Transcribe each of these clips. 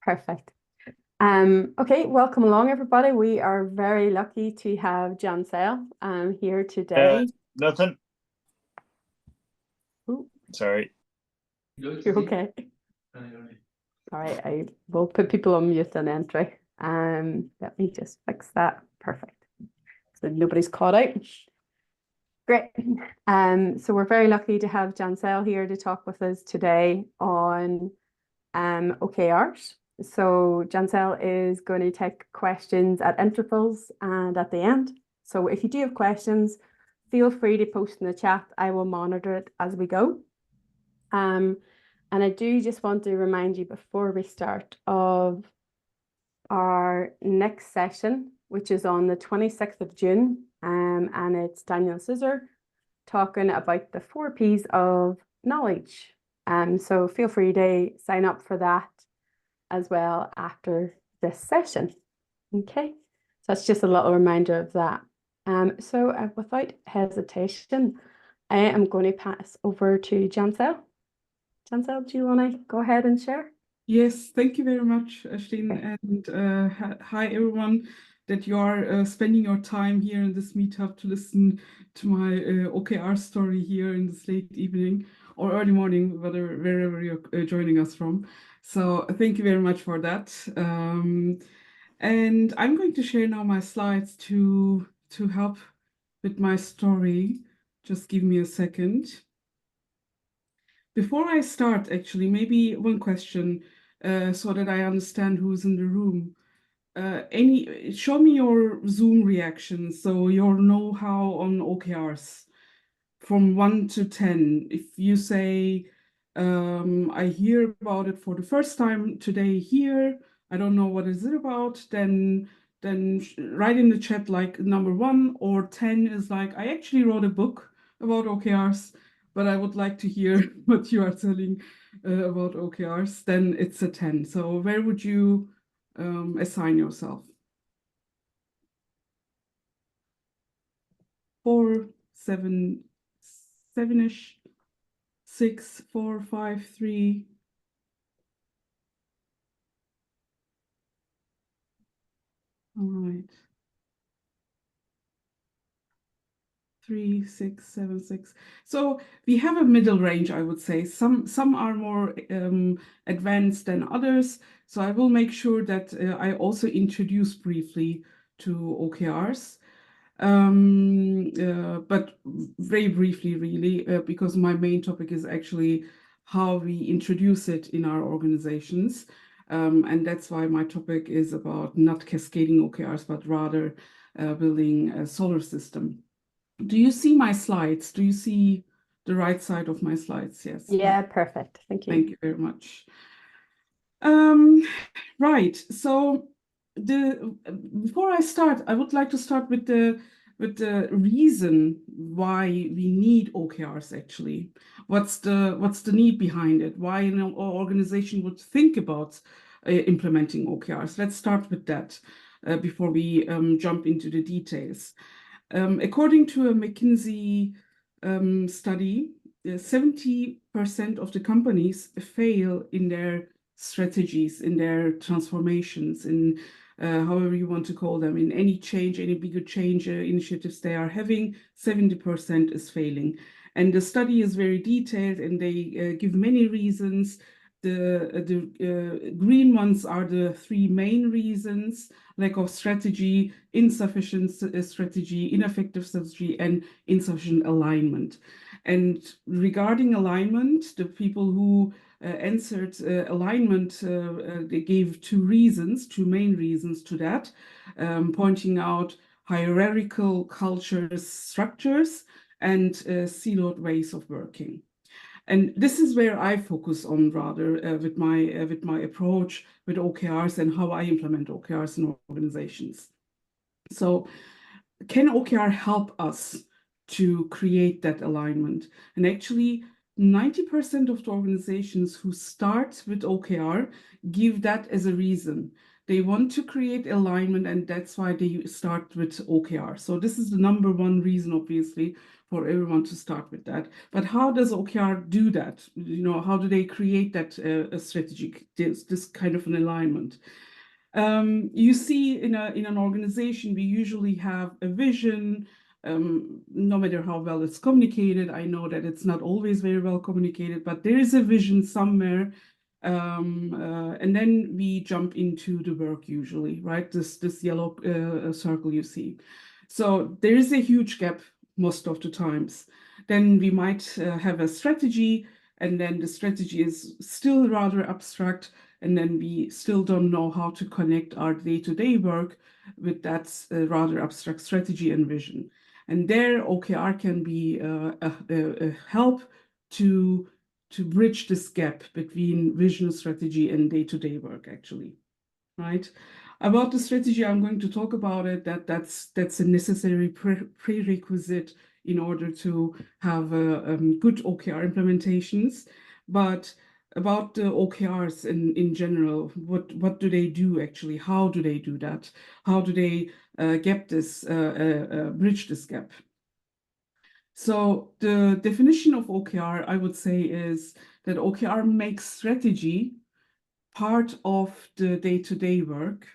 Perfect. Okay, welcome along, everybody. We are very lucky to have Cansel here today. Nothing. Ooh. Sorry. You're okay. All right, I will put people on mute and entry. Let me just fix that. Perfect. So nobody's caught out. Great. So we're very lucky to have Cansel here to talk with us today on OKRs. So Cansel is going to take questions at intervals and at the end. So if you do have questions, feel free to post in the chat. I will monitor it as we go. And I do just want to remind you before we start of our next session, which is on the 26th of June. And it's Daniel Scissor talking about the 4 Ps of knowledge. So feel free to sign up for that as well after this session. Okay, so that's just a little reminder of that. So without hesitation, I am going to pass over to Cansel. Cansel, do you want to go ahead and share? Yes, thank you very much, Ashleen, and hi everyone that you are spending your time here in this meetup to listen to my OKR story here in this late evening or early morning, wherever you're joining us from. So thank you very much for that. And I'm going to share now my slides to help with my story. Just give me a second. Before I start, actually, maybe one question so that I understand who's in the room. Show me your Zoom reactions, so your know-how on OKRs from 1 to 10. If you say, I hear about it for the first time today here, I don't know what is it about, then write in the chat like number 1, or 10 is like, I actually wrote a book about OKRs, but I would like to hear what you are telling about OKRs, then it's a 10. So where would you assign yourself? 4, 7, 7-ish, 6, 4, 5, 3. All right. 3, 6, 7, 6. So we have a middle range, I would say. Some are more advanced than others. So I will make sure that I also introduce briefly to OKRs. But very briefly, really, because my main topic is actually how we introduce it in our organizations. And that's why my topic is about not cascading OKRs, but rather building a solar system. Do you see my slides? Do you see the right side of my slides? Yes. Yeah, perfect. Thank you. Thank you very much. Right. So before I start, I would like to start with the reason why we need OKRs actually. What's the need behind it? Why an organization would think about implementing OKRs? Let's start with that before we jump into the details. According to a McKinsey study, 70% of the companies fail in their strategies, in their transformations, in however you want to call them, in any change, any bigger change initiatives they are having, 70% is failing. And the study is very detailed and they give many reasons. The green ones are the 3 main reasons: lack of strategy, insufficient strategy, ineffective strategy, and insufficient alignment. And regarding alignment, the people who answered alignment, they gave 2 main reasons to that, pointing out hierarchical cultures, structures, and siloed ways of working. And this is where I focus on rather with my approach with OKRs and how I implement OKRs in organizations. So can OKR help us to create that alignment? And actually 90% of the organizations who start with OKR give that as a reason. They want to create alignment, and that's why they start with OKR. So this is the number one reason, obviously, for everyone to start with that. But how does OKR do that? You know, how do they create that strategic, this kind of an alignment? You see in an organization, we usually have a vision, no matter how well it's communicated. I know that it's not always very well communicated, but there is a vision somewhere. And then we jump into the work usually, right? This yellow circle you see. So there is a huge gap most of the times. Then we might have a strategy, and then the strategy is still rather abstract, and then we still don't know how to connect our day-to-day work with that rather abstract strategy and vision. And there, OKR can be a help to bridge this gap between vision, strategy, and day-to-day work, actually, right? About the strategy, I'm going to talk about it, that's a necessary prerequisite in order to have good OKR implementations. But about the OKRs in general, what do they do actually? How do they do that? How do they bridge this gap? So the definition of OKR, I would say, is that OKR makes strategy part of the day-to-day work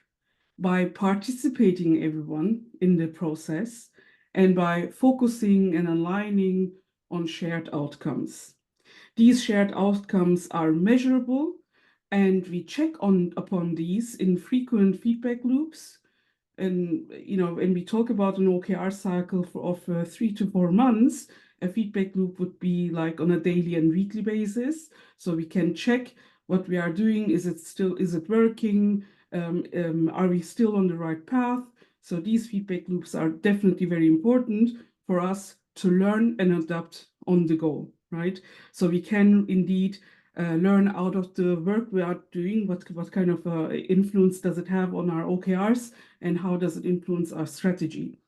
by participating everyone in the process and by focusing and aligning on shared outcomes. These shared outcomes are measurable, and we check upon these in frequent feedback loops. And when we talk about an OKR cycle of 3 to 4 months, a feedback loop would be like on a daily and weekly basis. So we can check what we are doing. Is it working? Are we still on the right path? So these feedback loops are definitely very important for us to learn and adapt on the go, right? So we can indeed learn out of the work we are doing, what kind of influence does it have on our OKRs, and how does it influence our strategy.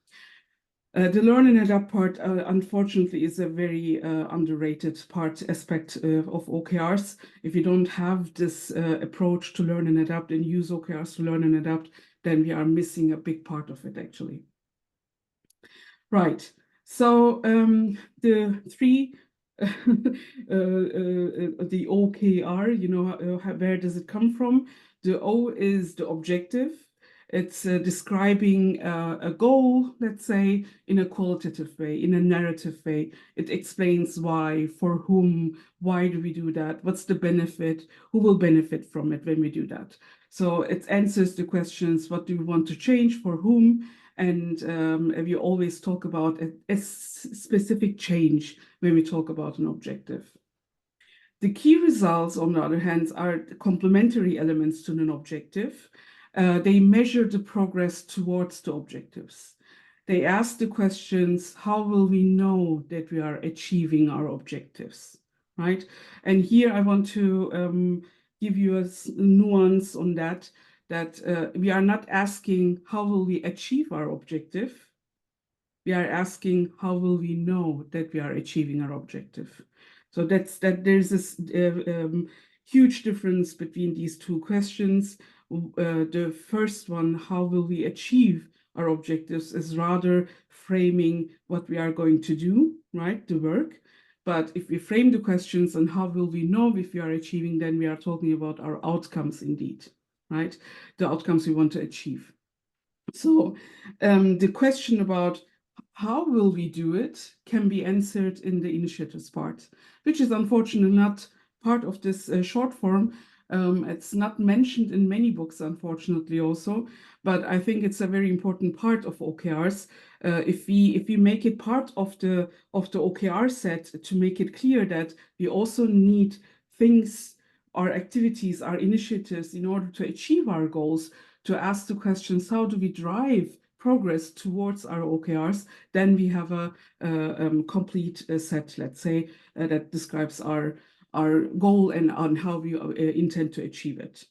The learn and adapt part, unfortunately, is a very underrated aspect of OKRs. If you don't have this approach to learn and adapt and use OKRs to learn and adapt, then we are missing a big part of it, actually. Right. So the three the OKR, where does it come from? The O is the objective. It's describing a goal, let's say, in a qualitative way, in a narrative way. It explains why, for whom, why do we do that? What's the benefit? Who will benefit from it when we do that? So it answers the questions, what do we want to change, for whom? And we always talk about a specific change when we talk about an objective. The key results, on the other hand, are complementary elements to an objective. They measure the progress towards the objectives. They ask the questions, how will we know that we are achieving our objectives, right? And here I want to give you a nuance on that we are not asking how will we achieve our objective. We are asking how will we know that we are achieving our objective. So there's this huge difference between these two questions. The first one, how will we achieve our objectives, is rather framing what we are going to do, right, the work. But if we frame the questions on how will we know if we are achieving, then we are talking about our outcomes indeed, right? The outcomes we want to achieve. So the question about how will we do it can be answered in the initiatives part, which is unfortunately not part of this short form. It's not mentioned in many books, unfortunately, also, but I think it's a very important part of OKRs. If we make it part of the OKR set, to make it clear that we also need things, our activities, our initiatives, in order to achieve our goals, to ask the questions, how do we drive progress towards our OKRs, then we have a complete set, let's say, that describes our goal and on how we intend to achieve it.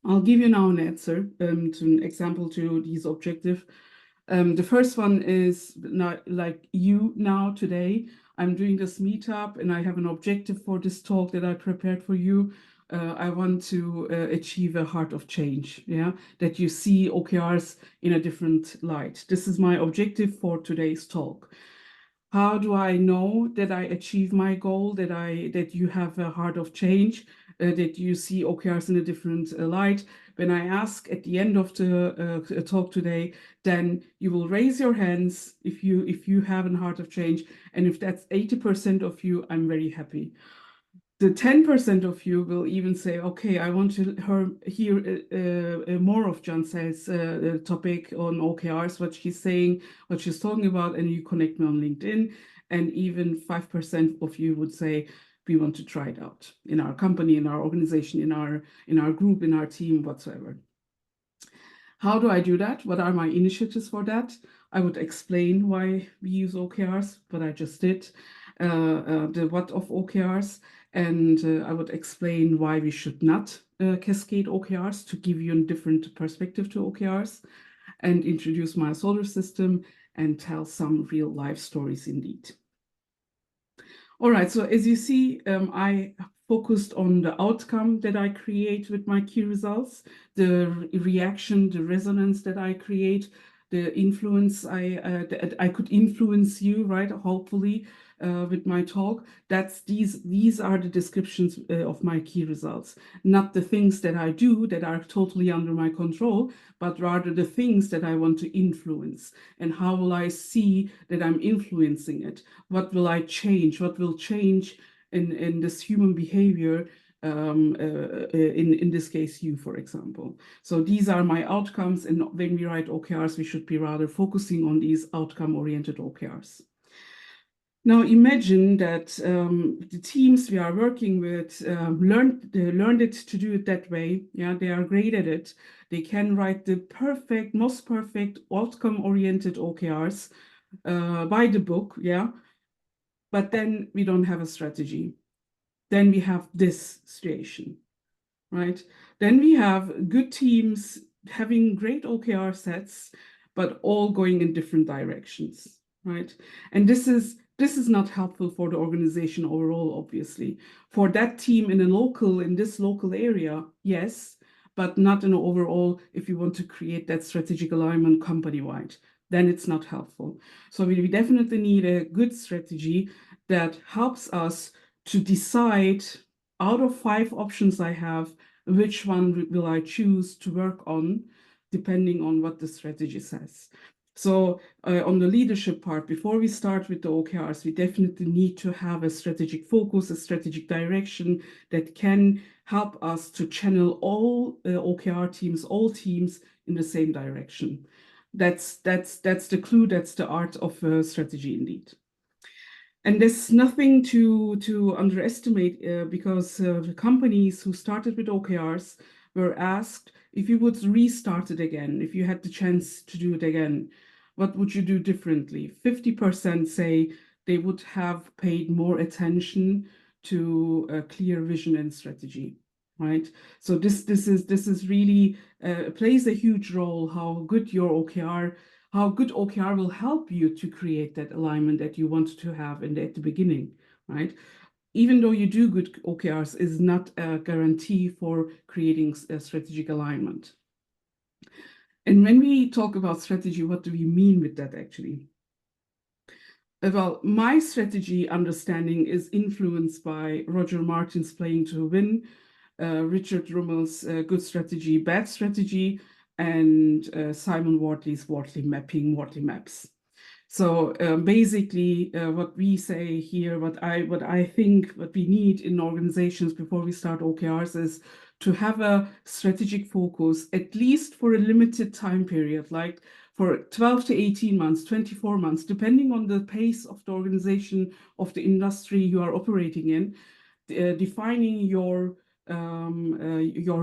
I'll give you now an answer to an example to these objectives. The first one is not like you now today. I'm doing this meetup and I have an objective for this talk that I prepared for you. I want to achieve a heart of change, yeah, that you see OKRs in a different light. This is my objective for today's talk. How do I know that I achieve my goal, that you have a heart of change, that you see OKRs in a different light? When I ask at the end of the talk today, then you will raise your hands if you have a heart of change, and if that's 80% of you, I'm very happy. The 10% of you will even say, okay, I want to hear more of Cansel's topic on OKRs, what she's saying, what she's talking about, and you connect me on LinkedIn. And even 5% of you would say, we want to try it out in our company, in our organization, in our group, in our team, whatsoever. How do I do that? What are my initiatives for that? I would explain why we use OKRs, what I just did, the what of OKRs, and I would explain why we should not cascade OKRs to give you a different perspective to OKRs, and introduce my solar system and tell some real life stories indeed. All right, so as you see, I focused on the outcome that I create with my key results, the reaction, the resonance that I create, the influence I could influence you, right? Hopefully, with my talk. These are the descriptions of my key results, not the things that I do that are totally under my control, but rather the things that I want to influence. And how will I see that I'm influencing it? What will I change? What will change in this human behavior, in this case, you, for example. So these are my outcomes, and when we write OKRs, we should be rather focusing on these outcome-oriented OKRs. Now imagine that the teams we are working with learned it to do it that way. Yeah, they are great at it. They can write the most perfect outcome-oriented OKRs by the book. Yeah, but then we don't have a strategy. Then we have this situation, right? Then we have good teams having great OKR sets, but all going in different directions, right? And this is not helpful for the organization overall, obviously. For that team in this local area, yes, but not in overall if you want to create that strategic alignment company-wide, then it's not helpful. So we definitely need a good strategy that helps us to decide out of 5 options I have, which one will I choose to work on, depending on what the strategy says. So on the leadership part, before we start with the OKRs, we definitely need to have a strategic focus, a strategic direction that can help us to channel all OKR teams, all teams in the same direction. That's the clue, that's the art of strategy indeed. And there's nothing to underestimate because the companies who started with OKRs were asked if you would restart it again, if you had the chance to do it again, what would you do differently? 50% say they would have paid more attention to a clear vision and strategy, right? So this is really plays a huge role how good OKR will help you to create that alignment that you want to have at the beginning, right? Even though you do good OKRs is not a guarantee for creating a strategic alignment. And when we talk about strategy, what do we mean with that actually? Well, my strategy understanding is influenced by Roger Martin's Playing to Win, Richard Rummel's Good Strategy, Bad Strategy, and Simon Wardley's Wardley Maps. So basically, what we say here, what I think, what we need in organizations before we start OKRs is to have a strategic focus, at least for a limited time period, like for 12 to 18 months, 24 months, depending on the pace of the organization, of the industry you are operating in, defining your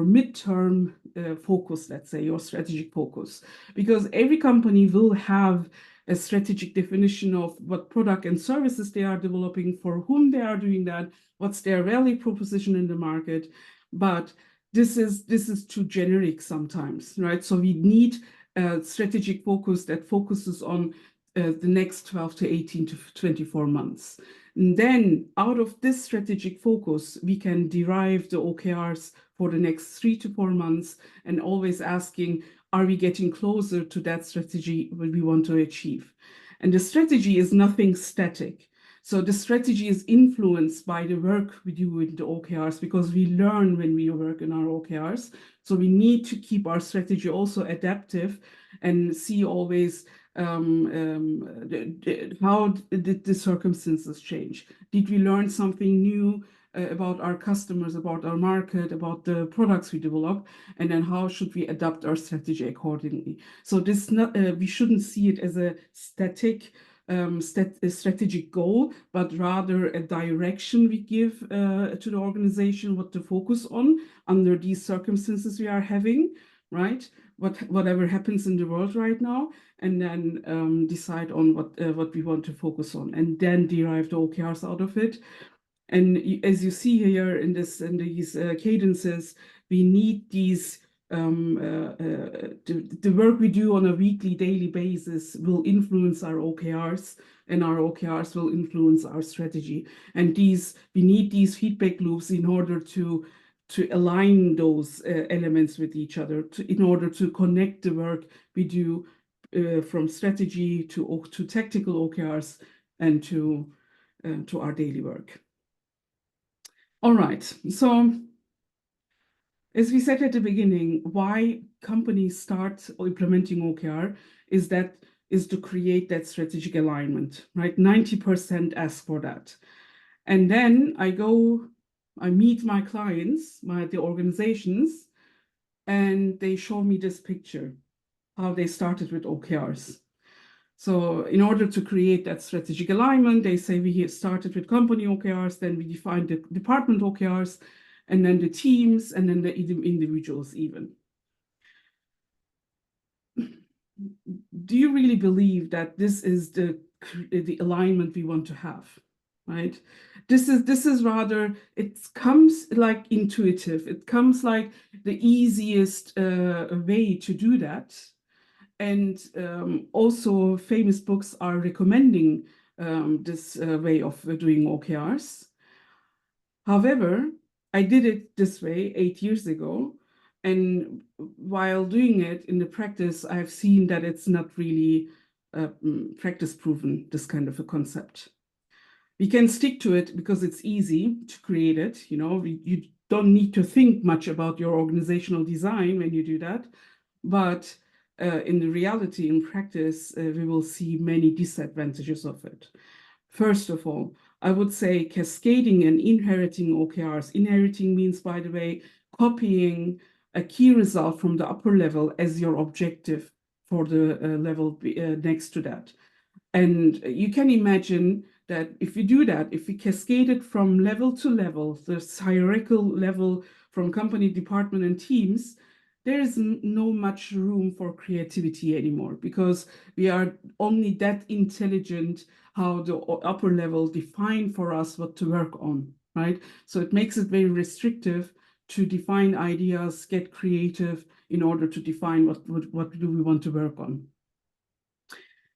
midterm focus, let's say, your strategic focus, because every company will have a strategic definition of what product and services they are developing, for whom they are doing that, what's their value proposition in the market. But this is too generic sometimes, right? So we need a strategic focus that focuses on the next 12 to 18 to 24 months. And then out of this strategic focus, we can derive the OKRs for the next 3 to 4 months, and always asking, are we getting closer to that strategy what we want to achieve? And the strategy is nothing static. So the strategy is influenced by the work we do with the OKRs, because we learn when we work in our OKRs. So we need to keep our strategy also adaptive and see always how did the circumstances change? Did we learn something new about our customers, about our market, about the products we develop, and then how should we adapt our strategy accordingly? So this we shouldn't see it as a static strategic goal, but rather a direction we give to the organization, what to focus on under these circumstances we are having, right? Whatever happens in the world right now, and then decide on what we want to focus on, and then derive the OKRs out of it. And as you see here in these cadences, we need these. The work we do on a weekly, daily basis will influence our OKRs, and our OKRs will influence our strategy. And we need these feedback loops in order to align those elements with each other, in order to connect the work we do from strategy to tactical OKRs and to our daily work. All right, so as we said at the beginning, why companies start implementing OKR is to create that strategic alignment, right? 90% ask for that. And then I meet my clients, the organizations, and they show me this picture, how they started with OKRs. So in order to create that strategic alignment, they say we started with company OKRs, then we defined the department OKRs, and then the teams, and then the individuals even. Do you really believe that this is the alignment we want to have, right? This is rather, it comes like intuitive. It comes like the easiest way to do that. And also famous books are recommending this way of doing OKRs. However, I did it this way 8 years ago. And while doing it in the practice, I've seen that it's not really practice proven, this kind of a concept. We can stick to it because it's easy to create it. You don't need to think much about your organizational design when you do that. But in the reality, in practice, we will see many disadvantages of it. First of all, I would say cascading and inheriting OKRs. Inheriting means, by the way, copying a key result from the upper level as your objective for the level next to that. And you can imagine that if we do that, if we cascade it from level to level, this hierarchical level from company, department, and teams, there is no much room for creativity anymore, because we are only that intelligent how the upper level define for us what to work on, right? So it makes it very restrictive to define ideas, get creative in order to define what do we want to work on.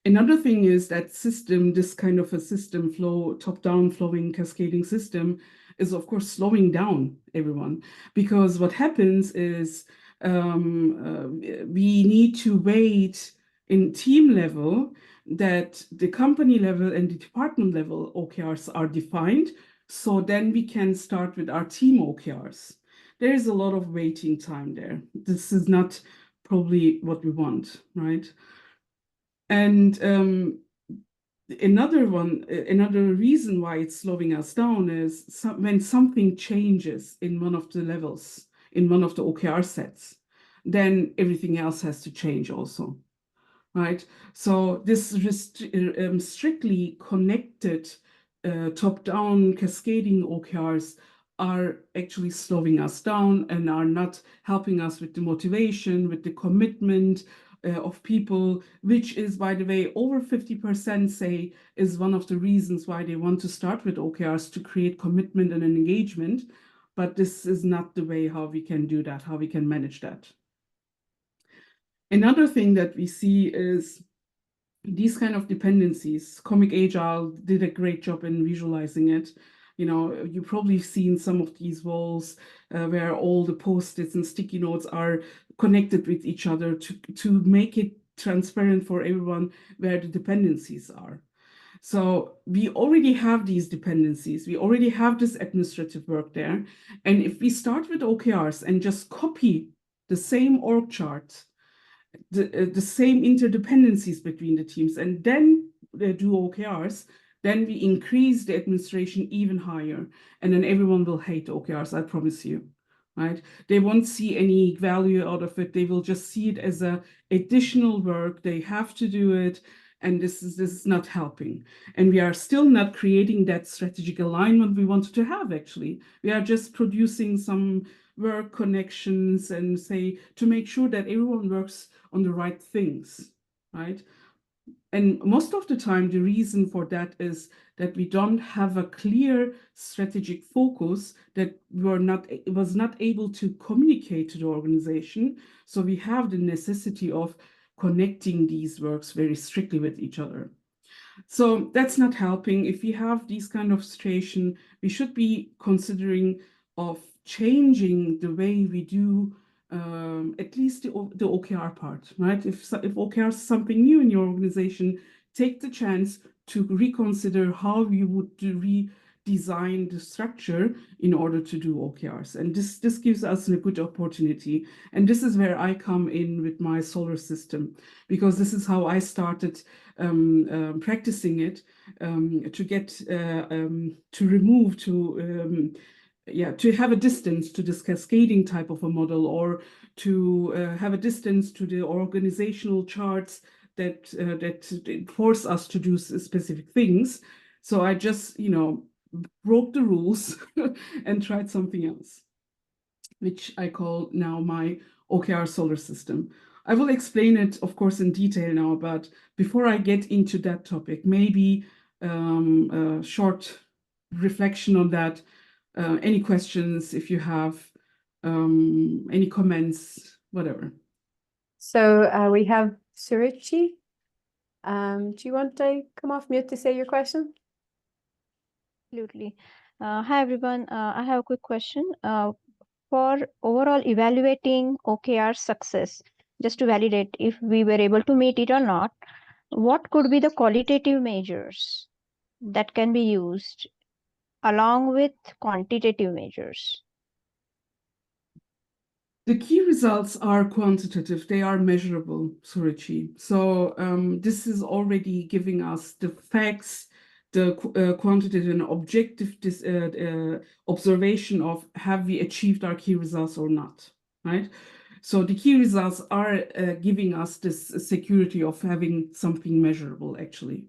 Another thing is that this kind of a system flow, top-down flowing cascading system is of course slowing down everyone, because what happens is we need to wait in team level that the company level and the department level OKRs are defined. So then we can start with our team OKRs. There is a lot of waiting time there. This is not probably what we want, right? And another reason why it's slowing us down is when something changes in one of the levels, in one of the OKR sets, then everything else has to change also, right? So this strictly connected top-down cascading OKRs are actually slowing us down and are not helping us with the motivation, with the commitment of people, which is, by the way, over 50% say is one of the reasons why they want to start with OKRs, to create commitment and an engagement. But this is not the way how we can do that, how we can manage that. Another thing that we see is these kind of dependencies, Comic Agile did a great job in visualizing it. You know, you've probably seen some of these walls where all the post-its and sticky notes are connected with each other to make it transparent for everyone where the dependencies are. So we already have these dependencies. We already have this administrative work there. And if we start with OKRs and just copy the same org chart, the same interdependencies between the teams, and then do OKRs, then we increase the administration even higher. And then everyone will hate OKRs, I promise you. Right? They won't see any value out of it. They will just see it as a additional work. They have to do it. And this is not helping. And we are still not creating that strategic alignment we wanted to have, actually. We are just producing some work connections and say to make sure that everyone works on the right things, right? And most of the time, the reason for that is that we don't have a clear strategic focus, that was not able to communicate to the organization. So we have the necessity of connecting these works very strictly with each other. So that's not helping. If we have these kind of situation, we should be considering of changing the way we do at least the OKR part, right? If OKR is something new in your organization, take the chance to reconsider how you would redesign the structure in order to do OKRs. And this gives us a good opportunity. And this is where I come in with my solar system, because this is how I started practicing it, to get to remove to have a distance to this cascading type of a model, or to have a distance to the organizational charts that force us to do specific things. So I just, broke the rules and tried something else, which I call now my OKR Solar System. I will explain it, of course, in detail now, but before I get into that topic, maybe a short reflection on that. Any questions, if you have any comments, whatever. So we have Suruchi. Do you want to come off mute to say your question? Absolutely. Hi, everyone. I have a quick question. For overall evaluating OKR success, just to validate if we were able to meet it or not, what could be the qualitative measures that can be used along with quantitative measures? The key results are quantitative. They are measurable, Suruchi. So this is already giving us the facts, the quantitative and objective observation of have we achieved our key results or not, right? So the key results are giving us this security of having something measurable, actually.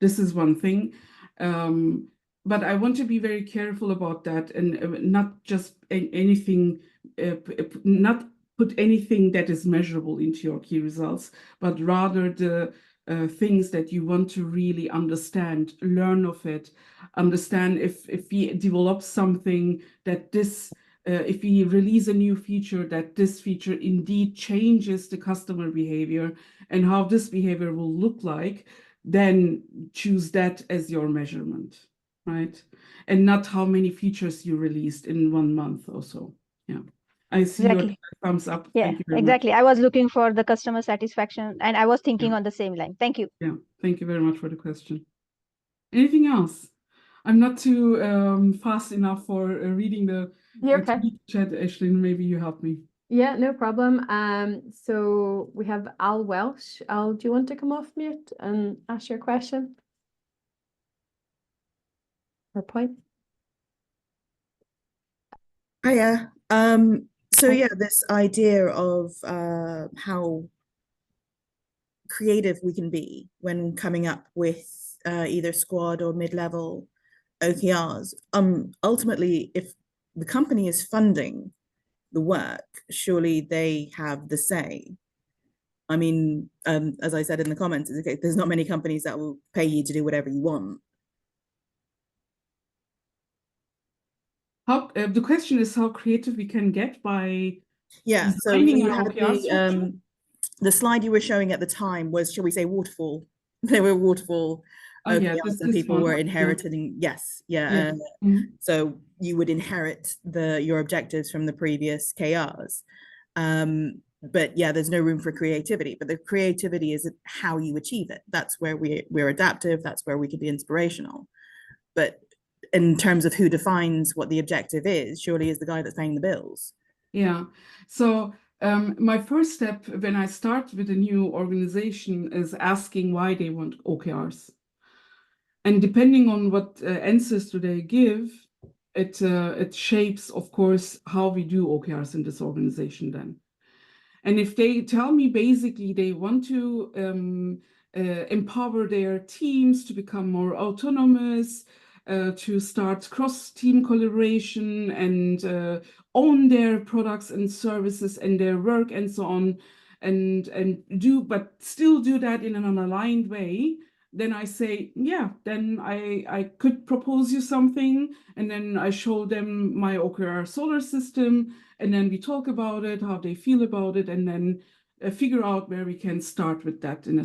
This is one thing. But I want to be very careful about that, and not just anything, not put anything that is measurable into your key results, but rather the things that you want to really understand, learn of it, understand if we develop something that this, if we release a new feature, that this feature indeed changes the customer behavior and how this behavior will look like, then choose that as your measurement, right? And not how many features you released in 1 month or so. Yeah. I see Exactly. your thumbs up. Yeah, Thank you very exactly. much. I was looking for the customer satisfaction, and I was thinking on the same line. Thank you. Yeah, thank you very much for the question. Anything else? I'm not too fast enough for reading the chat, Ashley. Maybe you help me. Yeah, no problem. So we have Al Welsh. Al, do you want to come off mute and ask your question or point? Hiya. So yeah, this idea of how creative we can be when coming up with either squad or mid-level OKRs. Ultimately, if the company is funding the work, surely they have the say. I mean, as I said in the comments, okay, there's not many companies that will pay you to do whatever you want. How the question is how creative we can get by so designing you our had OKR structure? the slide you were showing at the time was, shall we say, waterfall there were waterfall Yeah, OKRs and this people one. were Yeah. inheriting. Yes, yeah. Yeah. Mhm. So you would inherit your objectives from the previous KRs. But yeah, there's no room for creativity. But the creativity is how you achieve it. That's where we're adaptive. That's where we can be inspirational. But in terms of who defines what the objective is, surely is the guy that's paying the bills. Yeah. So my first step when I start with a new organization is asking why they want OKRs. And depending on what answers do they give, it shapes, of course, how we do OKRs in this organization then. And if they tell me basically they want to empower their teams to become more autonomous, to start cross-team collaboration and own their products and services and their work and so on, but still do that in an aligned way, then I say, yeah, then I could propose you something, and then I show them my OKR Solar System, and then we talk about it, how they feel about it, and then figure out where we can start with that in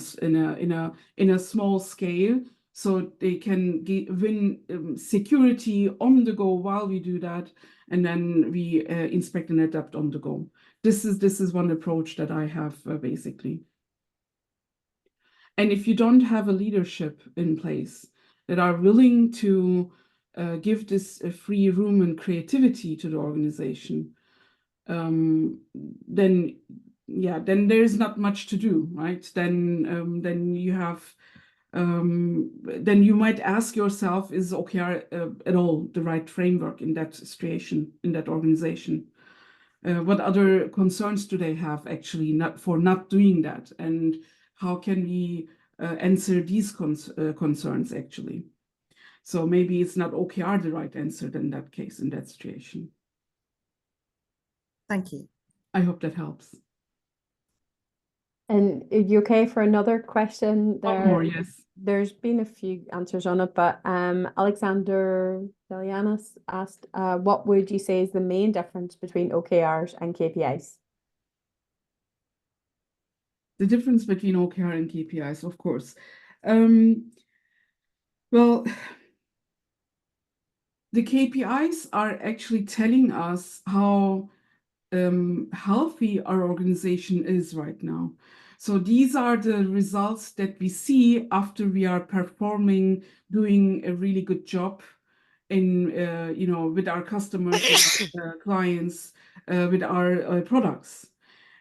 a small scale, so they can win security on the go while we do that, and then we inspect and adapt on the go. This is one approach that I have basically. And if you don't have a leadership in place that are willing to give this free room and creativity to the organization, then there's not much to do, right? Then you have then you might ask yourself, is OKR at all the right framework in that situation, in that organization? What other concerns do they have actually not doing that? And how can we answer these concerns actually? So maybe it's not OKR the right answer in that case, in that situation. Thank you. I hope that helps. And are you okay for another question? One more, yes. There's been a few answers on it, but Alexander Delianis asked, what would you say is the main difference between OKRs and KPIs? The difference between OKR and KPIs, of course. Well, the KPIs are actually telling us how healthy our organization is right now. So these are the results that we see after we are performing, doing a really good job in, with our customers, with our clients, with our products.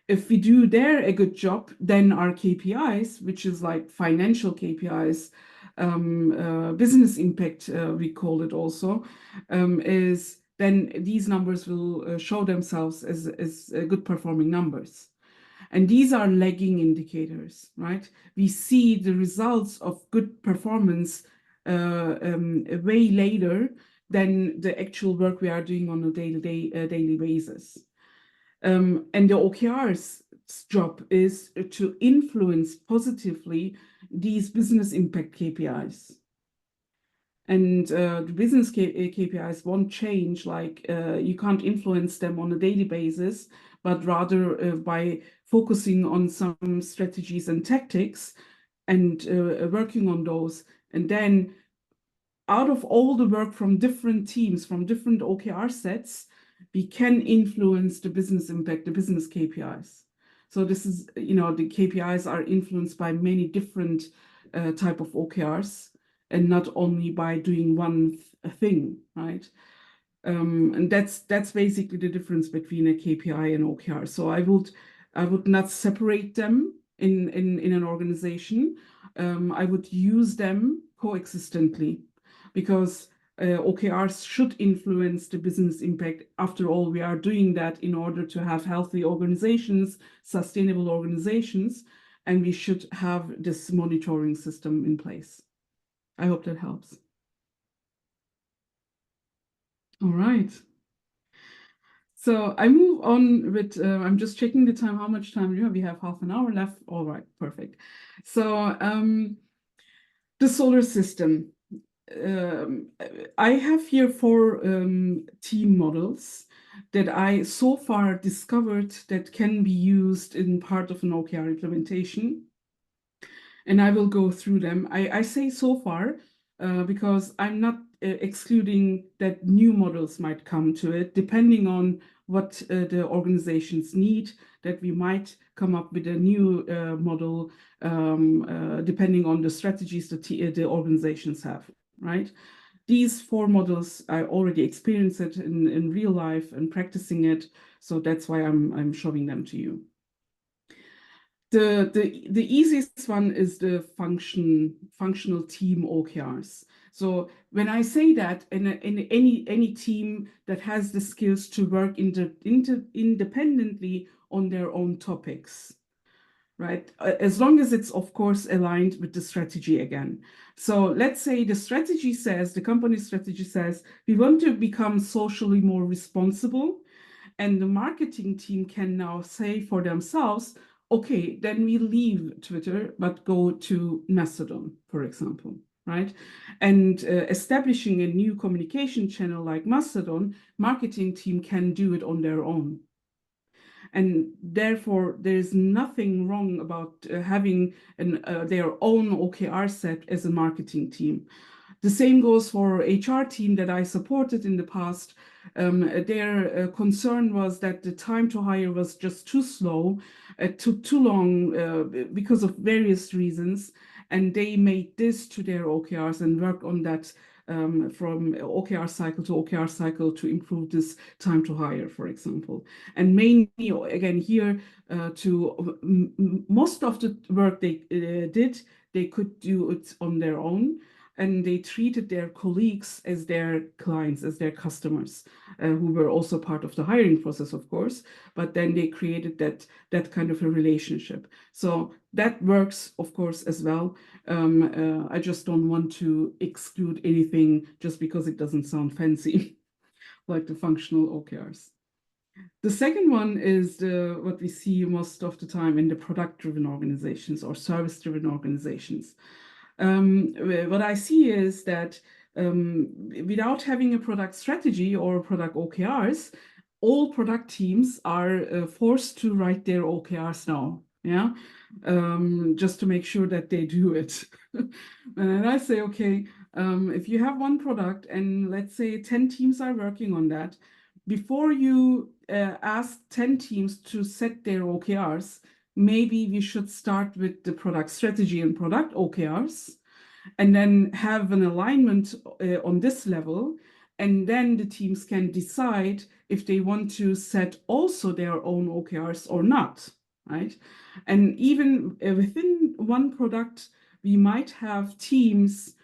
If we do there a good job, then our KPIs, which is like financial KPIs, business impact, we call it also, is then these numbers will show themselves as good performing numbers. And these are lagging indicators, right? We see the results of good performance way later than the actual work we are doing on a daily basis. And the OKR's job is to influence positively these business impact KPIs. And the business KPIs won't change, like you can't influence them on a daily basis, but rather by focusing on some strategies and tactics and working on those. And then out of all the work from different teams, from different OKR sets, we can influence the business impact, the business KPIs. So this is, the KPIs are influenced by many different type of OKRs, and not only by doing one thing, right? And that's basically the difference between a KPI and OKR. So I would not separate them in an organization. I would use them coexistently, because OKRs should influence the business impact. After all, we are doing that in order to have healthy organizations, sustainable organizations, and we should have this monitoring system in place. I hope that helps. All right. So I move on with, I'm just checking the time, how much time do we have? We have half an hour left. All right, perfect. So the solar system. I have here 4 team models that I so far discovered that can be used in part of an OKR implementation. and I will go through them. I say so far because I'm not excluding that new models might come to it, depending on what the organizations need, that we might come up with a new model depending on the strategies that the organizations have, right? These 4 models, I already experienced it in real life and practicing it, so that's why I'm showing them to you. The easiest one is the functional team OKRs. So when I say that in any team that has the skills to work independently on their own topics, right? As long as it's, of course, aligned with the strategy again. So let's say the company strategy says, we want to become socially more responsible. And the marketing team can now say for themselves, okay, then we leave Twitter, but go to Mastodon, for example, right? And establishing a new communication channel like Mastodon, marketing team can do it on their own. And therefore, there's nothing wrong about having their own OKR set as a marketing team. The same goes for HR team that I supported in the past. Their concern was that the time to hire was just too slow, took too long because of various reasons, and they made this to their OKRs and worked on that from OKR cycle to OKR cycle to improve this time to hire, for example. And mainly, again, here, most of the work they did, they could do it on their own. And they treated their colleagues as their clients, as their customers, who were also part of the hiring process, of course. But then they created that kind of a relationship. So that works, of course, as well. I just don't want to exclude anything just because it doesn't sound fancy, like the functional OKRs. The second one is what we see most of the time in the product-driven organizations or service-driven organizations. What I see is that without having a product strategy or product OKRs, all product teams are forced to write their OKRs now, yeah, just to make sure that they do it. And I say, okay, if you have one product and let's say 10 teams are working on that, before you ask 10 teams to set their OKRs, maybe we should start with the product strategy and product OKRs, and then have an alignment on this level. And then the teams can decide if they want to set also their own OKRs or not, right? And even within one product, we might have teams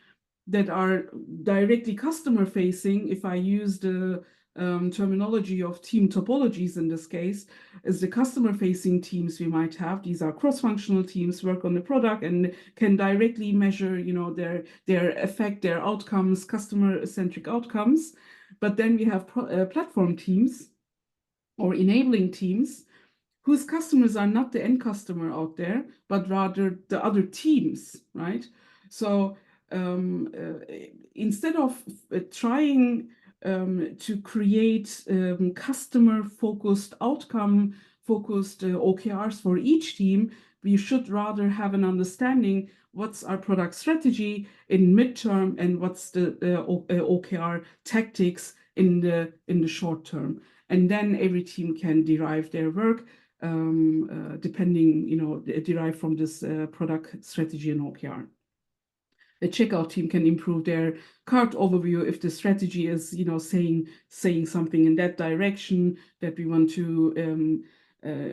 that are directly customer facing. If I use the terminology of team topologies in this case, is the customer-facing teams we might have. These are cross-functional teams, work on the product and can directly measure, their effect, their outcomes, customer-centric outcomes. But then we have platform teams or enabling teams whose customers are not the end customer out there, but rather the other teams, right? So instead of trying to create customer-focused, outcome-focused OKRs for each team, we should rather have an understanding what's our product strategy in midterm and what's the OKR tactics in the short term. And then every team can derive their work derive from this product strategy and OKR. A checkout team can improve their cart overview if the strategy is, saying something in that direction, that we want to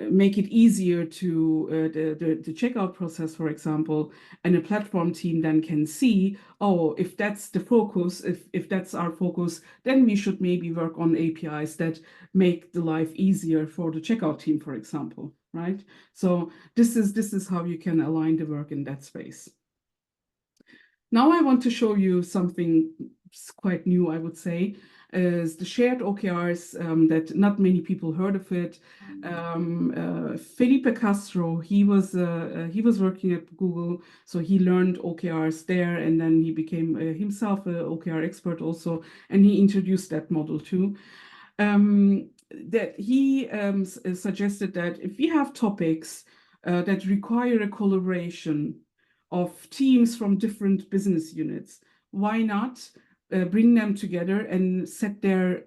make it easier to the checkout process, for example. And a platform team then can see, oh, if that's the focus, if that's our focus, then we should maybe work on APIs that make the life easier for the checkout team, for example, right? So this is how you can align the work in that space. Now I want to show you something quite new, I would say, is the shared OKRs that not many people heard of it. Felipe Castro, he was working at Google, so he learned OKRs there, and then he became himself an OKR expert also, and he introduced that model too. That he suggested that if we have topics that require a collaboration of teams from different business units. Why not bring them together and set their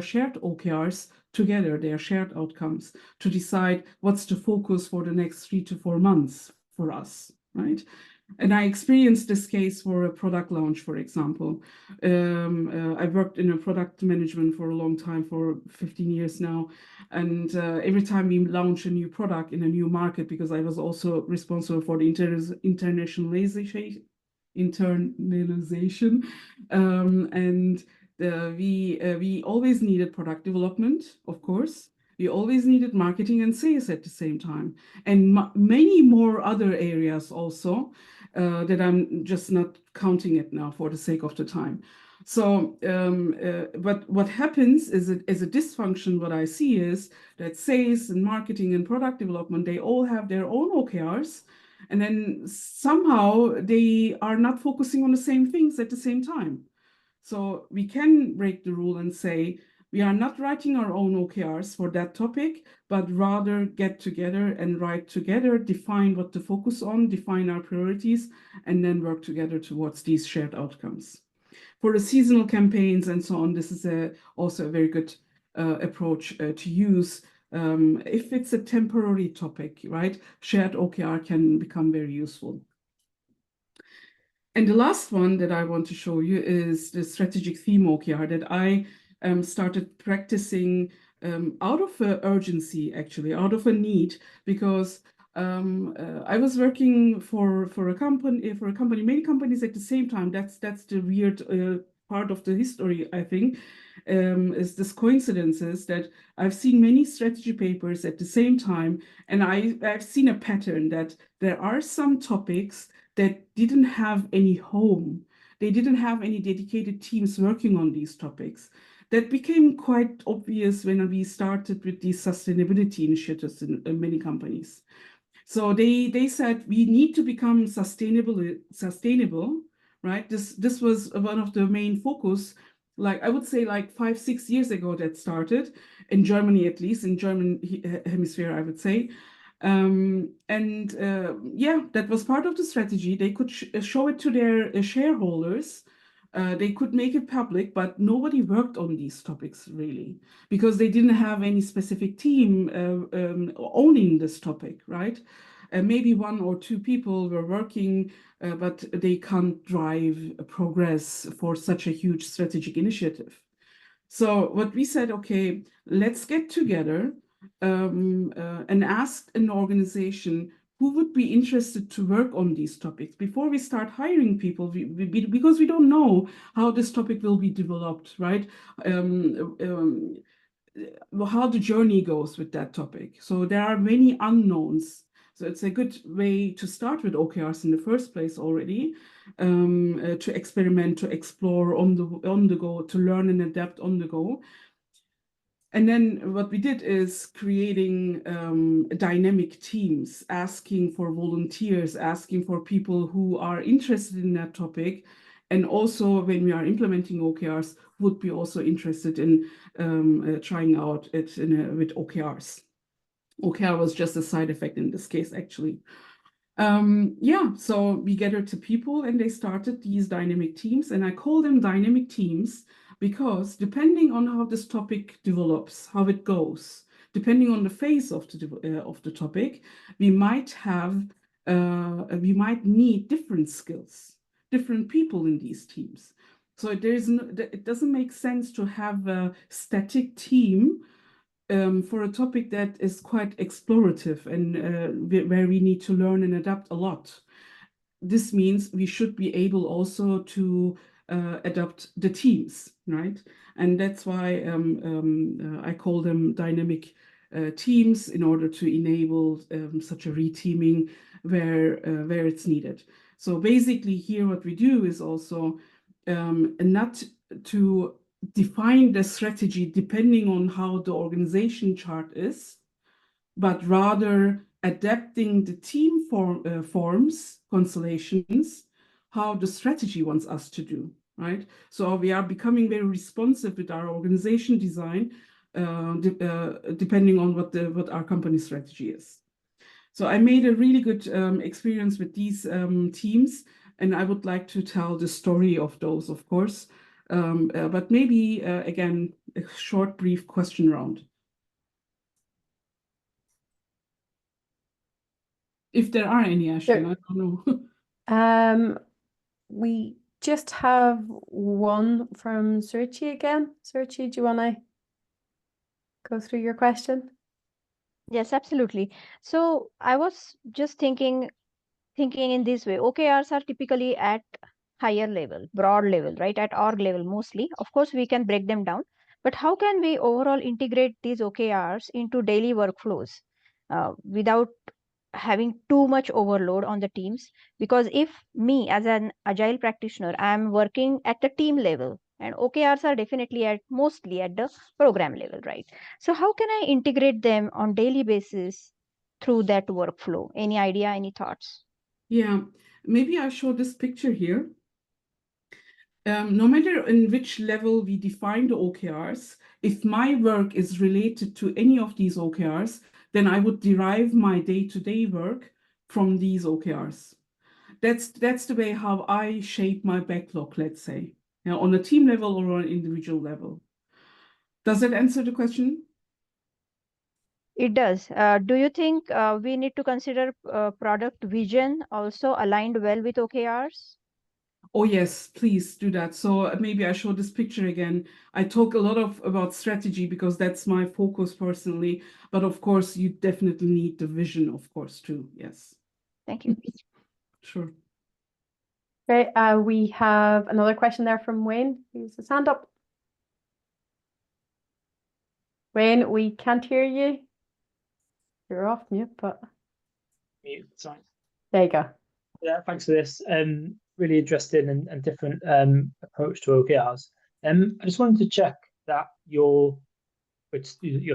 shared OKRs together, their shared outcomes, to decide what's the focus for the next 3 to 4 months for us, right? And I experienced this case for a product launch, for example. I worked in a product management for a long time, for 15 years now. And every time we launch a new product in a new market, because I was also responsible for the internationalization, we always needed product development, of course. We always needed marketing and sales at the same time, and many more other areas also that I'm just not counting it now for the sake of the time. So, but what happens is as a dysfunction, what I see is that sales and marketing and product development, they all have their own OKRs, and then somehow they are not focusing on the same things at the same time. So we can break the rule and say, we are not writing our own OKRs for that topic, but rather get together and write together, define what to focus on, define our priorities, and then work together towards these shared outcomes. For the seasonal campaigns and so on, this is also a very good approach to use. If it's a temporary topic, right, shared OKR can become very useful. And the last one that I want to show you is the strategic theme OKR that I started practicing out of urgency, actually, out of a need, because I was working for a company, many companies at the same time. That's the weird part of the history, I think, is this coincidences that I've seen many strategy papers at the same time, and I've seen a pattern that there are some topics that didn't have any home. They didn't have any dedicated teams working on these topics. That became quite obvious when we started with these sustainability initiatives in many companies. So they said we need to become sustainable, right? This was one of the main focus. Like I would say, like 5-6 years ago, that started in Germany, at least in German hemisphere, I would say. Yeah, that was part of the strategy. They could show it to their shareholders. They could make it public, but nobody worked on these topics really, because they didn't have any specific team owning this topic, right? Maybe 1 or 2 people were working, but they can't drive progress for such a huge strategic initiative. So what we said, okay, let's get together and ask an organization who would be interested to work on these topics before we start hiring people, because we don't know how this topic will be developed, right? How the journey goes with that topic. So there are many unknowns. So it's a good way to start with OKRs in the first place already, to experiment, to explore on the go, to learn and adapt on the go. And then what we did is creating dynamic teams, asking for volunteers, asking for people who are interested in that topic. And also when we are implementing OKRs, would be also interested in trying out it with OKRs. OKR was just a side effect in this case, actually. Yeah, so we gathered to people and they started these dynamic teams, and I call them dynamic teams because depending on how this topic develops, how it goes, depending on the phase of the topic, we might need different skills, different people in these teams. So it doesn't make sense to have a static team for a topic that is quite explorative and where we need to learn and adapt a lot. This means we should be able also to adapt the teams, right? And that's why I call them dynamic teams, in order to enable such a reteaming where it's needed. So basically here what we do is also not to define the strategy depending on how the organization chart is, but rather adapting the team forms, constellations, how the strategy wants us to do, right? So we are becoming very responsive with our organization design, depending on what our company strategy is. So I made a really good experience with these teams, and I would like to tell the story of those, of course. But maybe, again, a short, brief question round. If there are any, Ashley, I don't know. We just have one from Suruchi again. Suruchi, do you want to go through your question? Yes, absolutely. So I was just thinking in this way. OKRs are typically at higher level, broad level, right? At org level mostly. Of course, we can break them down, but how can we overall integrate these OKRs into daily workflows without having too much overload on the teams? Because if me as an agile practitioner, I'm working at the team level, and OKRs are definitely mostly at the program level, right? So how can I integrate them on daily basis through that workflow? Any idea, any thoughts? Yeah, maybe I show this picture here. No matter in which level we define the OKRs, if my work is related to any of these OKRs, then I would derive my day-to-day work from these OKRs. That's the way how I shape my backlog, let's say, on a team level or on an individual level. Does that answer the question? It does. Do you think we need to consider product vision also aligned well with OKRs? Oh yes, please do that. So maybe I show this picture again. I talk a lot about strategy because that's my focus personally. But of course, you definitely need the vision, of course, too. Yes. Thank you. Sure. Great. We have another question there from Wayne. He's his hand up. Wayne, we can't hear you. You're off mute, but Mute, sorry. there you go. Yeah, thanks for this. Really interesting and different approach to OKRs. I just wanted to check that you're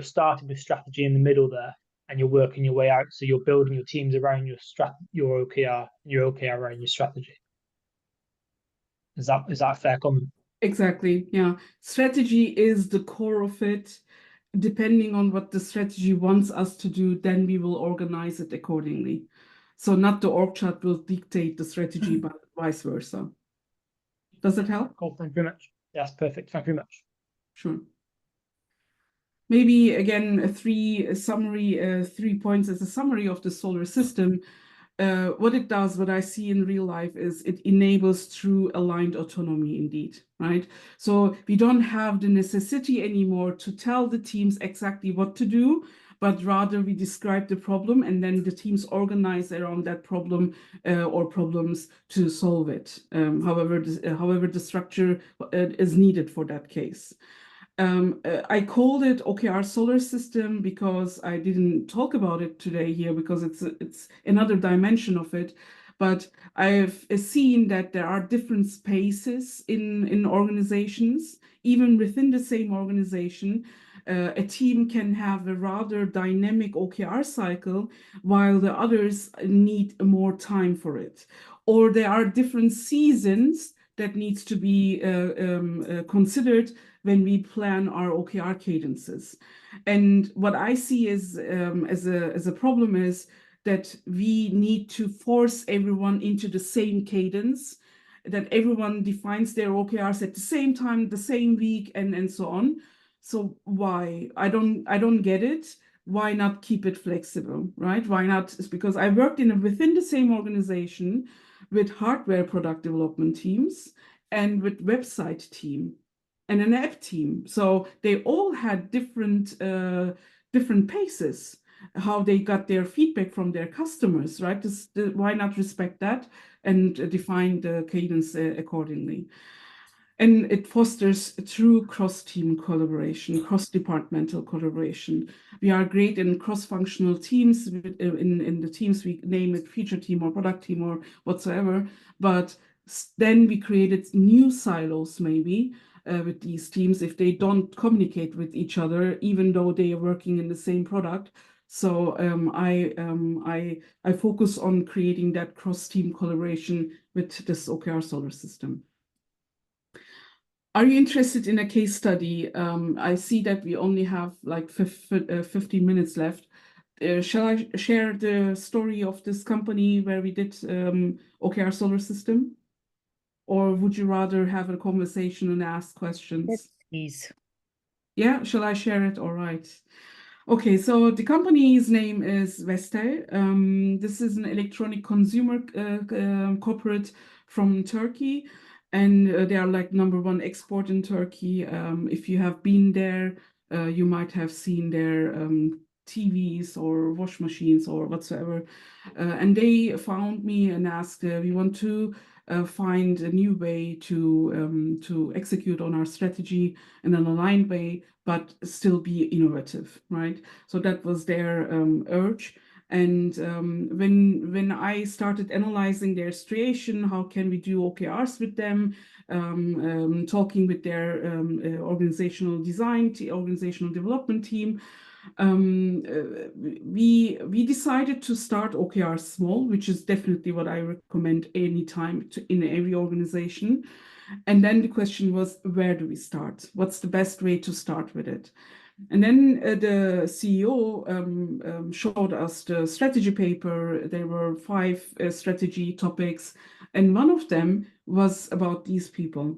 starting with strategy in the middle there, and you're working your way out. So you're building your teams around your OKR, and your OKR around your strategy. Is that a fair comment? Exactly. Yeah. Strategy is the core of it. Depending on what the strategy wants us to do, then we will organize it accordingly. So not the org chart will dictate the strategy, but vice versa. Does that help? Cool. Thank you very much. That's perfect. Thank you very much. Sure. Maybe again, three points as a summary of the solar system. What it does, what I see in real life, is it enables true aligned autonomy indeed, right? So we don't have the necessity anymore to tell the teams exactly what to do, but rather we describe the problem and then the teams organize around that problem or problems to solve it, however the structure is needed for that case. I called it OKR Solar System because I didn't talk about it today here because it's another dimension of it. But I've seen that there are different spaces in organizations, even within the same organization. A team can have a rather dynamic OKR cycle while the others need more time for it. Or there are different seasons that needs to be considered when we plan our OKR cadences. And what I see is as a problem is that we need to force everyone into the same cadence, that everyone defines their OKRs at the same time, the same week, and so on. So why? I don't get it. Why not keep it flexible, right? Why not? It's because I worked within the same organization with hardware product development teams and with website team and an app team. So they all had different paces, how they got their feedback from their customers, right? Why not respect that and define the cadence accordingly? And it fosters true cross-team collaboration, cross-departmental collaboration. We are great in cross-functional teams, in the teams we name it feature team or product team or whatsoever, but then we created new silos maybe with these teams if they don't communicate with each other, even though they are working in the same product. So I focus on creating that cross-team collaboration with this OKR Solar System. Are you interested in a case study? I see that we only have like 15 minutes left. shall I share the story of this company where we did OKR Solar System? Or would you rather have a conversation and ask questions? Yes, please. Yeah, shall I share it? All right. Okay, so the company's name is Vestel. This is an electronic consumer corporate from Turkey, and they are like #1 export in Turkey. If you have been there, you might have seen their TVs or wash machines or whatsoever. And they found me and asked, we want to find a new way to execute on our strategy in an aligned way, but still be innovative, right? So that was their urge. And when I started analyzing their situation, how can we do OKRs with them, talking with their organizational design, organizational development team, we decided to start OKR small, which is definitely what I recommend anytime in every organization. And then the question was, where do we start? What's the best way to start with it? And then the CEO showed us the strategy paper. There were 5 strategy topics, and one of them was about these people.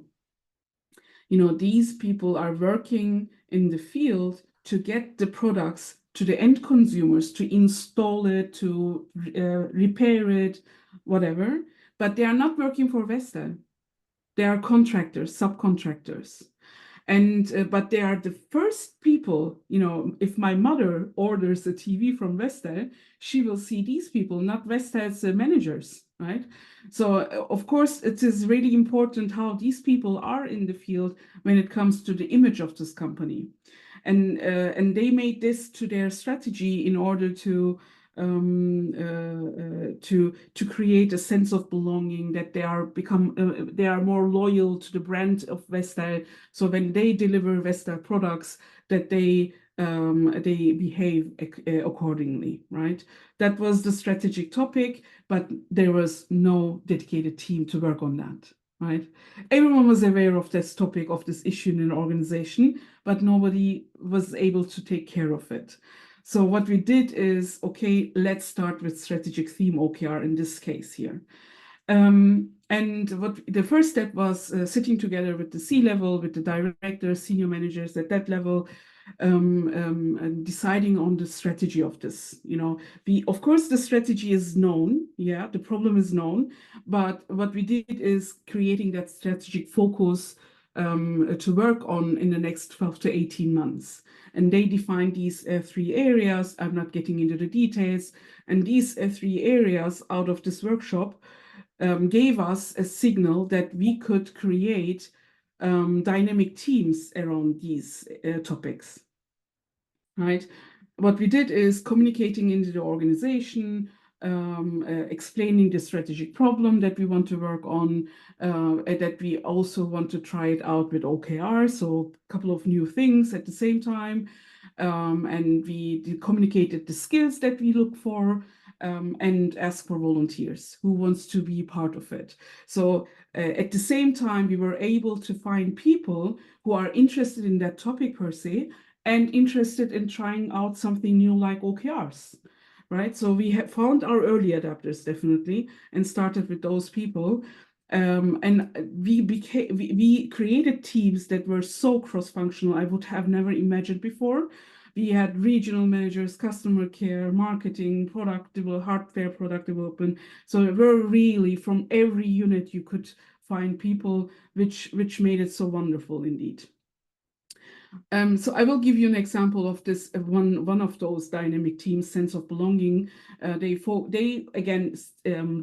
You know, these people are working in the field to get the products to the end consumers, to install it, to repair it, whatever. But they are not working for Vestel. They are contractors, subcontractors. And but they are the first people, you know, if my mother orders a TV from Vestel, she will see these people, not Vestel's managers, right? So of course, it is really important how these people are in the field when it comes to the image of this company. And they made this to their strategy in order to create a sense of belonging, that they are more loyal to the brand of Vestel. So when they deliver Vestel products, that they behave accordingly, right? That was the strategic topic, but there was no dedicated team to work on that, right? Everyone was aware of this topic, of this issue in an organization, but nobody was able to take care of it. So what we did is, okay, let's start with Strategic Theme OKR in this case here. And what the first step was sitting together with the C-level, with the directors, senior managers at that level, and deciding on the strategy of this. You know, of course the strategy is known, yeah, the problem is known, but what we did is creating that strategic focus to work on in the next 12 to 18 months. And they defined these 3 areas. I'm not getting into the details. And these 3 areas out of this workshop gave us a signal that we could create dynamic teams around these topics, right? What we did is communicating into the organization, explaining the strategic problem that we want to work on, that we also want to try it out with OKR, so a couple of new things at the same time. And we communicated the skills that we look for, and ask for volunteers who wants to be part of it. So at the same time, we were able to find people who are interested in that topic per se, and interested in trying out something new like OKRs, right? So we have found our early adapters definitely, and started with those people. And we created teams that were so cross-functional, I would have never imagined before. We had regional managers, customer care, marketing, hardware product development. So we're really from every unit you could find people, which made it so wonderful indeed. So I will give you an example of this, one of those dynamic teams, sense of belonging. They again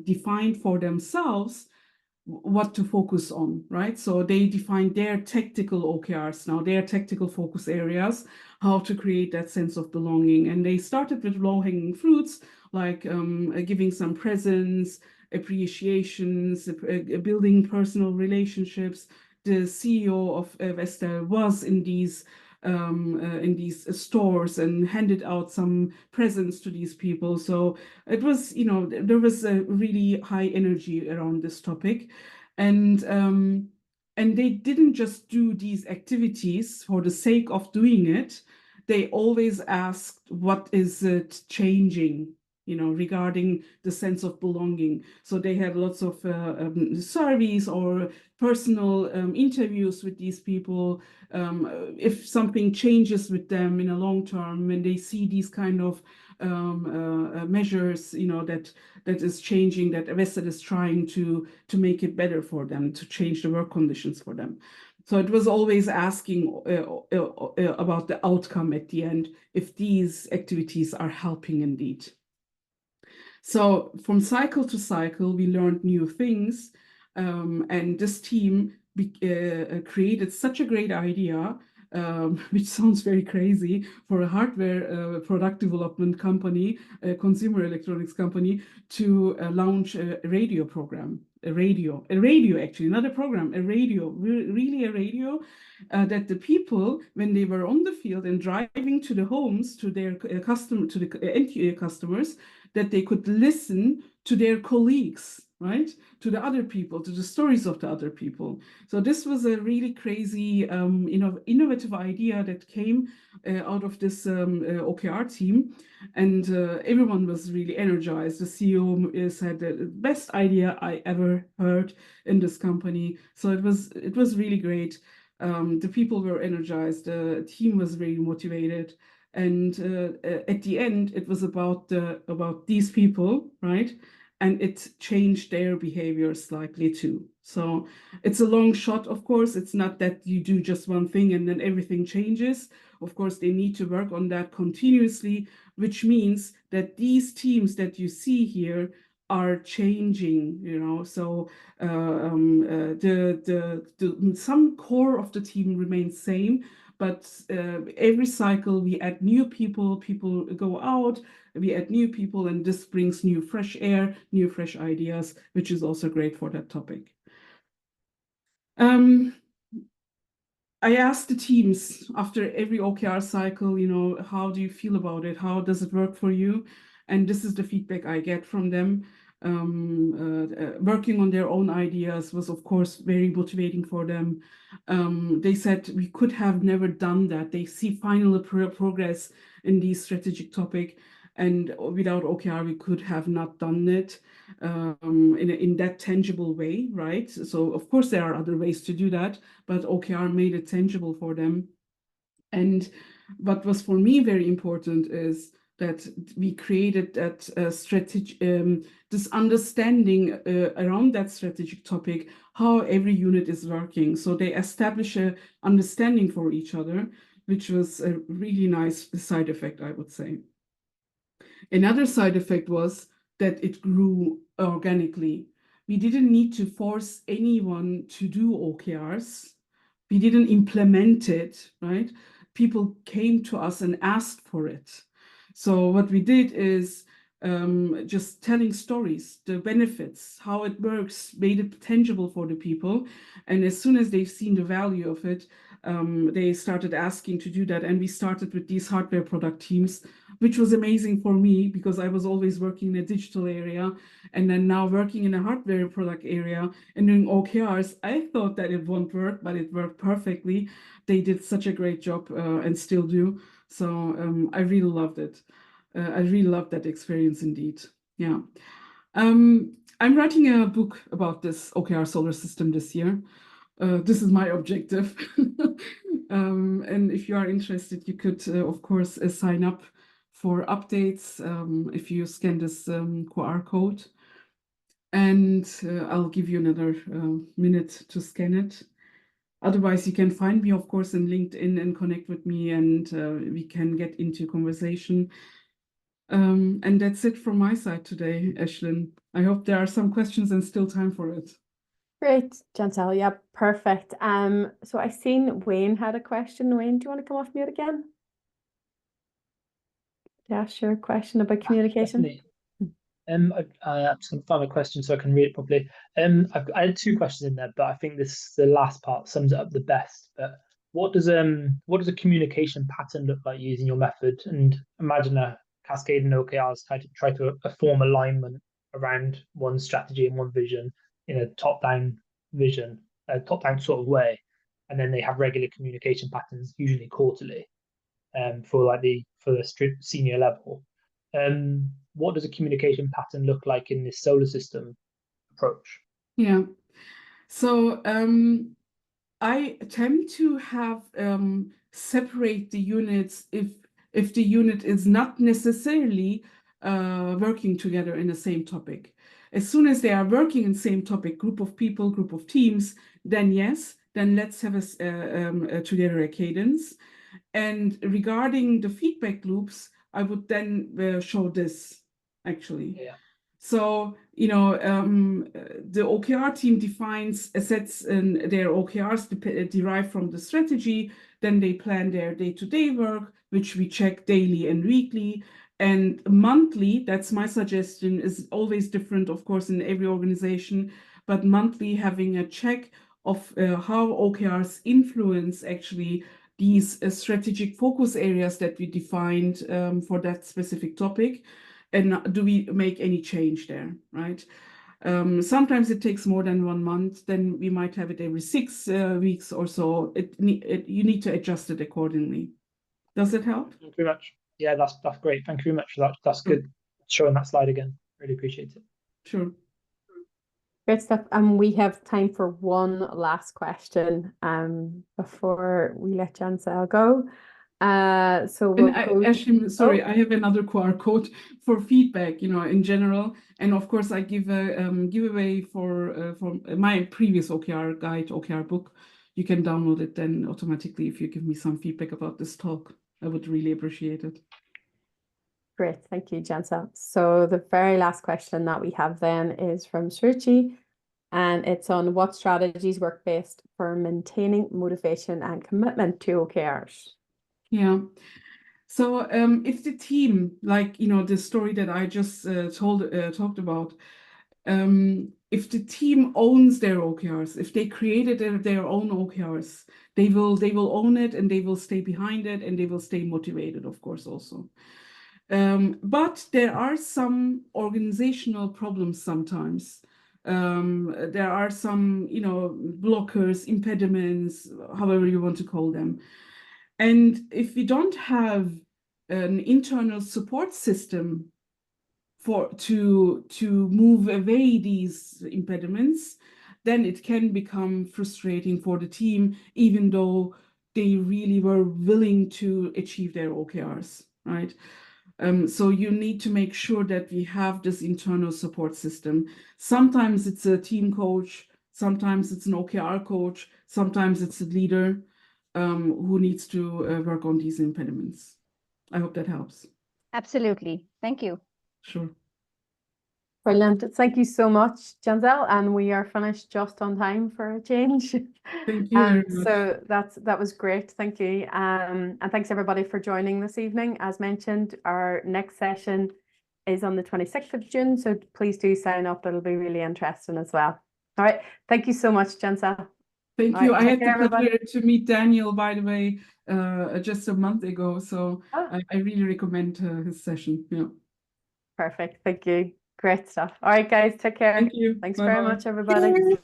defined for themselves what to focus on, right? So they defined their tactical OKRs now, their tactical focus areas, how to create that sense of belonging. And they started with low-hanging fruits, like giving some presents, appreciations, building personal relationships. The CEO of Vestel was in these stores and handed out some presents to these people. So it was, you know, there was a really high energy around this topic. And they didn't just do these activities for the sake of doing it. they always asked, what is it changing, regarding the sense of belonging. So they had lots of surveys or personal interviews with these people. If something changes with them in a long term, when they see these kind of measures, that is changing, that Vested is trying to make it better for them, to change the work conditions for them. So it was always asking about the outcome at the end, if these activities are helping indeed. So from cycle to cycle, we learned new things, and this team created such a great idea, which sounds very crazy for a hardware product development company, a consumer electronics company, to launch a radio program. A radio actually, not a program, a radio, really a radio, that the people, when they were on the field and driving to the homes, to their to the end customers, that they could listen to their colleagues, right? To the other people, to the stories of the other people. So this was a really crazy, innovative idea that came out of this OKR team, and everyone was really energized. The CEO said the best idea I ever heard in this company. So it was really great. The people were energized. The team was very motivated. And at the end, it was about these people, right? And it changed their behavior slightly too. So it's a long shot, of course. It's not that you do just one thing and then everything changes. Of course, they need to work on that continuously, which means that these teams that you see here are changing, so some core of the team remains same, but every cycle we add new people go out, we add new people, and this brings new fresh air, new fresh ideas, which is also great for that topic. I asked the teams after every OKR cycle, how do you feel about it? How does it work for you? And this is the feedback I get from them. Working on their own ideas was, of course, very motivating for them. They said we could have never done that. They see final progress in this strategic topic, and without OKR, we could have not done it in that tangible way, right? So, of course, there are other ways to do that, but OKR made it tangible for them. And what was for me very important is that we created that this understanding around that strategic topic, how every unit is working. So they establish a understanding for each other, which was a really nice side effect, I would say. Another side effect was that it grew organically. We didn't need to force anyone to do OKRs. We didn't implement it, right? People came to us and asked for it. So what we did is just telling stories, the benefits, how it works, made it tangible for the people. And as soon as they've seen the value of it, they started asking to do that. And we started with these hardware product teams, which was amazing for me because I was always working in a digital area and then now working in a hardware product area and doing OKRs. I thought that it won't work, but it worked perfectly. They did such a great job and still do. So I really loved it. I really loved that experience indeed. Yeah. I'm writing a book about this OKR Solar System this year. This is my objective. And if you are interested, you could, of course, sign up for updates if you scan this QR code. And I'll give you another minute to scan it. Otherwise, you can find me, of course, in LinkedIn and connect with me, and we can get into conversation. And that's it from my side today, Ashlyn. I hope there are some questions and still time for it. Great, Cansel. Yeah, perfect. So I seen Wayne had a question. Wayne, do you want to come off mute again? Yeah, sure. Question about communication. Definitely. I'm just going to find my question so I can read it properly. I had two questions in there, but I think the last part sums it up the best. But what does a communication pattern look like using your method? And imagine a cascade and OKRs try to form alignment around one strategy and one vision in a top-down vision, a top-down sort of way, and then they have regular communication patterns, usually quarterly. for like for the senior level. What does a communication pattern look like in this solar system approach? Yeah. So I tend to have separate the units if the unit is not necessarily working together in the same topic. As soon as they are working in the same topic, group of people, group of teams, then yes, then let's have together a cadence. And regarding the feedback loops, I would then show this actually. Yeah. So, the OKR team sets their OKRs derived from the strategy. Then they plan their day-to-day work, which we check daily and weekly. And monthly, that's my suggestion, is always different, of course, in every organization, but monthly having a check of how OKRs influence actually these strategic focus areas that we defined for that specific topic. And do we make any change there, right? Sometimes it takes more than 1 month, then we might have it every 6 weeks or so. You need to adjust it accordingly. Does it help? Thank you very much. Yeah, that's great. Thank you very much for that. That's good. Showing that slide again. Really appreciate it. Sure. Great stuff. And we have time for one last question before we let Cansel go. So we'll Actually, sorry, I have another QR code for feedback, in general. And of course, I give a giveaway for my previous OKR guide, OKR book. You can download it then automatically if you give me some feedback about this talk. I would really appreciate it. Great, thank you, Cansel. So the very last question that we have then is from Sruchi, and it's on what strategies work best for maintaining motivation and commitment to OKRs. Yeah. So if the team, like, the story that I just talked about, if the team owns their OKRs, if they created their own OKRs, they will own it and they will stay behind it and they will stay motivated, of course, also. But there are some organizational problems sometimes. There are some, blockers, impediments, however you want to call them. And if we don't have an internal support system to move away these impediments, then it can become frustrating for the team, even though they really were willing to achieve their OKRs, right? So you need to make sure that we have this internal support system. Sometimes it's a team coach, sometimes it's an OKR coach, sometimes it's a leader who needs to work on these impediments. I hope that helps. Absolutely. Thank you. Sure. Brilliant. Thank you so much, Cansel. And we are finished just on time for a change. Thank you very much. So that was great. Thank you. And thanks everybody for joining this evening. As mentioned, our next session is on the 26th of June. So please do sign up. It'll be really interesting as well. All right. Thank you so much, Cansel. Thank you. Right, I had care, the pleasure to meet Daniel, by the way, just a month ago. So I really recommend his session. Yeah. Perfect. Thank you. Great stuff. All right, guys. Take care. Thank you. Thanks Bye-bye. very much, everybody.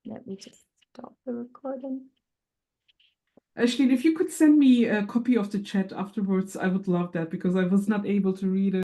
Let me just stop the recording. Ashley, if you could send me a copy of the chat afterwards, I would love that because I was not able to read it.